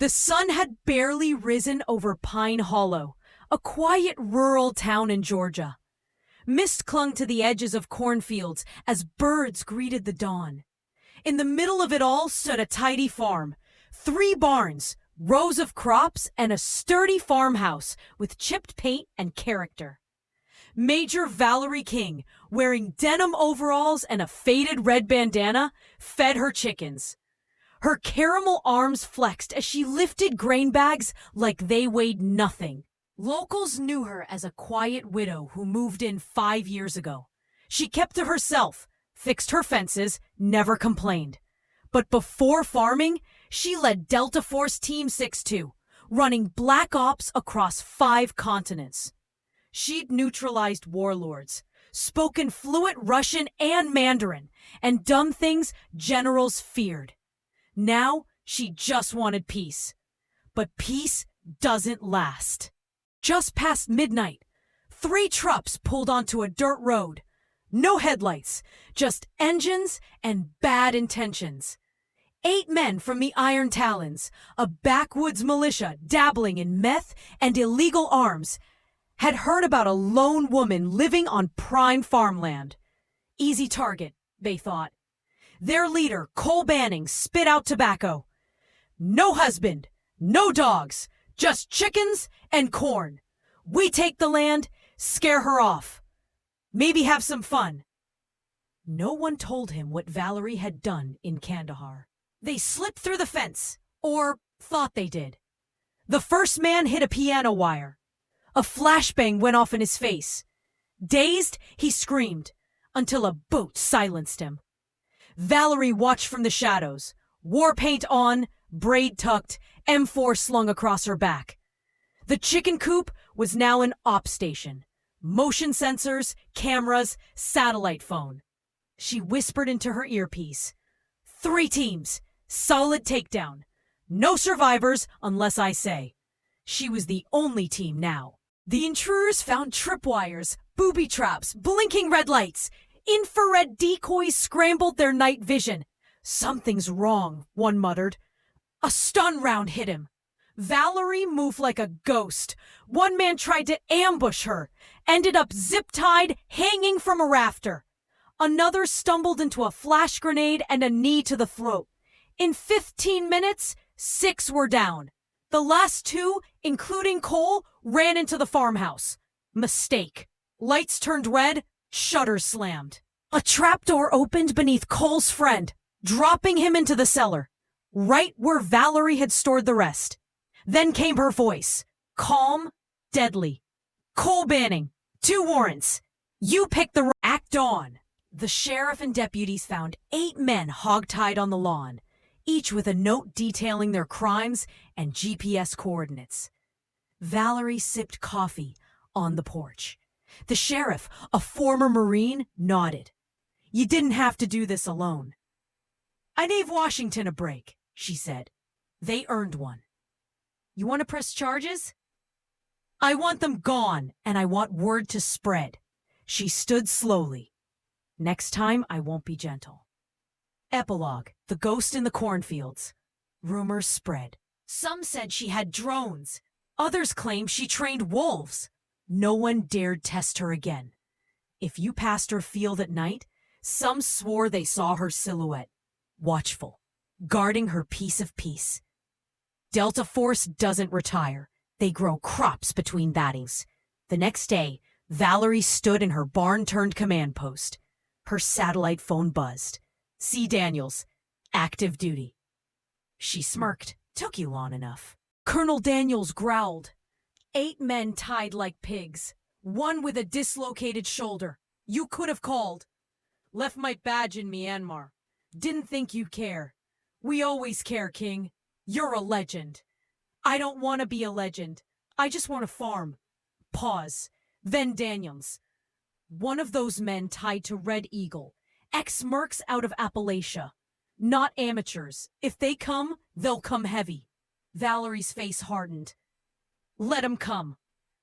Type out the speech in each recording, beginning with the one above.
The sun had barely risen over Pine Hollow, a quiet rural town in Georgia. Mist clung to the edges of cornfields as birds greeted the dawn. In the middle of it all stood a tidy farm. 3 barns, rows of crops, and a sturdy farmhouse with chipped paint and character. Major Valerie King, wearing denim overalls and a faded red bandana, fed her chickens. Her caramel arms flexed as she lifted grain bags like they weighed nothing. Locals knew her as a quiet widow who moved in 5 years ago. She kept to herself, fixed her fences, never complained. But before farming, she led Delta Force Team 6-2, running black ops across 5 continents. She'd neutralized warlords, spoken fluent Russian and Mandarin, and done things generals feared. Now, she just wanted peace. But peace doesn't last. Just past midnight, 3 trucks pulled onto a dirt road. No headlights, just engines and bad intentions. 8 men from the Iron Talons, a backwoods militia dabbling in meth and illegal arms, had heard about a lone woman living on prime farmland. Easy target, they thought. Their leader, Cole Banning, spit out tobacco. No husband, no dogs, just chickens and corn. We take the land, scare her off. Maybe have some fun. No one told him what Valerie had done in Kandahar. They slipped through the fence, or thought they did. The first man hit a piano wire. A flashbang went off in his face. Dazed, he screamed, until a boat silenced him. Valerie watched from the shadows, war paint on, braid tucked, M4 slung across her back. The chicken coop was now an op station. Motion sensors, cameras, satellite phone. She whispered into her earpiece. 3 teams, solid takedown. No survivors unless I say. She was the only team now. The intruders found tripwires, booby traps, blinking red lights. Infrared decoys scrambled their night vision. Something's wrong, one muttered. A stun round hit him. Valerie moved like a ghost. One man tried to ambush her, ended up zip-tied, hanging from a rafter. Another stumbled into a flash grenade and a knee to the throat. In 15 minutes, 6 were down. The last 2, including Cole, ran into the farmhouse. Mistake. Lights turned red, shutters slammed. A trapdoor opened beneath Cole's friend, dropping him into the cellar, right where Valerie had stored the rest. Then came her voice, calm, deadly. Cole Banning, 2 warrants. You pick the act on. The sheriff and deputies found 8 men hogtied on the lawn, each with a note detailing their crimes and GPS coordinates. Valerie sipped coffee on the porch. The sheriff, a former Marine, nodded. You didn't have to do this alone. I gave Washington a break, she said. They earned one. You want to press charges? I want them gone, and I want word to spread. She stood slowly. Next time, I won't be gentle. Epilogue, the ghost in the cornfields. Rumors spread. Some said she had drones. Others claimed she trained wolves. No one dared test her again. If you passed her field at night, some swore they saw her silhouette, watchful, guarding her piece of peace. Delta Force doesn't retire. They grow crops between battings. The next day, Valerie stood in her barn-turned command post. Her satellite phone buzzed. C. Daniels, active duty. She smirked. Took you long enough. Colonel Daniels growled. 8 men tied like pigs. 1 with a dislocated shoulder. You could have called. Left my badge in Myanmar. Didn't think you'd care. We always care, King. You're a legend. I don't want to be a legend. I just want to farm. Pause. Then Daniels. One of those men tied to Red Eagle. Ex-mercs out of Appalachia. Not amateurs. If they come, they'll come heavy. Valerie's face hardened. Let 'em come.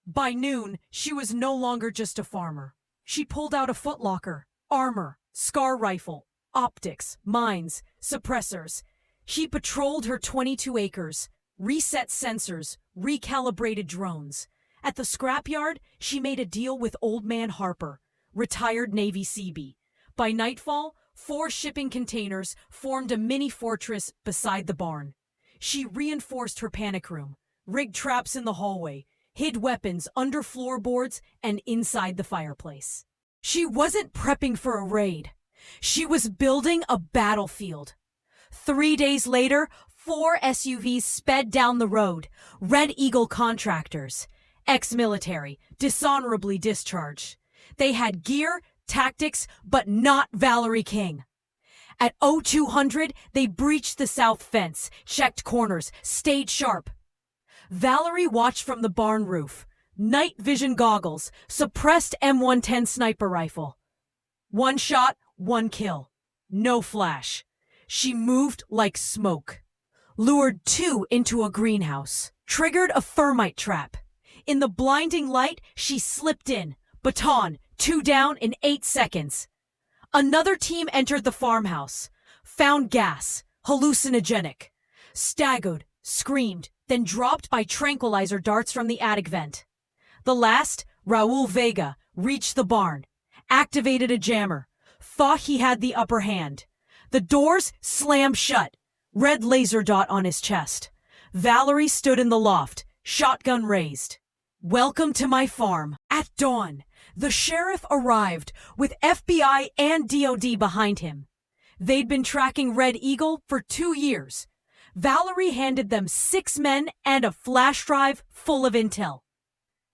By noon, she was no longer just a farmer. She pulled out a footlocker, armor, SCAR rifle, optics, mines, suppressors. She patrolled her 22 acres, reset sensors, recalibrated drones. At the scrapyard, she made a deal with Old Man Harper, retired Navy Seabee. By nightfall, 4 shipping containers formed a mini fortress beside the barn. She reinforced her panic room, rigged traps in the hallway, hid weapons under floorboards and inside the fireplace. She wasn't prepping for a raid. She was building a battlefield. 3 days later, 4 SUVs sped down the road, Red Eagle contractors, ex-military, dishonorably discharged. They had gear, tactics, but not Valerie King. At 0200, they breached the south fence, checked corners, stayed sharp. Valerie watched from the barn roof, night vision goggles, suppressed M110 sniper rifle. 1 shot, 1 kill. No flash. She moved like smoke. Lured 2 into a greenhouse. Triggered a thermite trap. In the blinding light, she slipped in. Baton, 2 down in 8 seconds. Another team entered the farmhouse. Found gas, hallucinogenic. Staggered, screamed, then dropped by tranquilizer darts from the attic vent. The last, Raul Vega, reached the barn. Activated a jammer. Thought he had the upper hand. The doors slammed shut. Red laser dot on his chest. Valerie stood in the loft, shotgun raised. Welcome to my farm. At dawn, the sheriff arrived with FBI and DOD behind him. They'd been tracking Red Eagle for 2 years. Valerie handed them 6 men and a flash drive full of intel.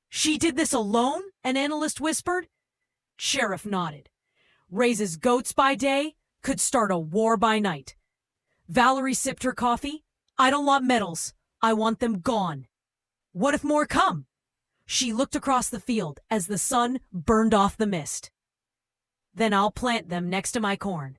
She did this alone? An analyst whispered. Sheriff nodded. Raises goats by day, could start a war by night. Valerie sipped her coffee. I don't want medals. I want them gone. What if more come? She looked across the field as the sun burned off the mist. Then I'll plant them next to my corn.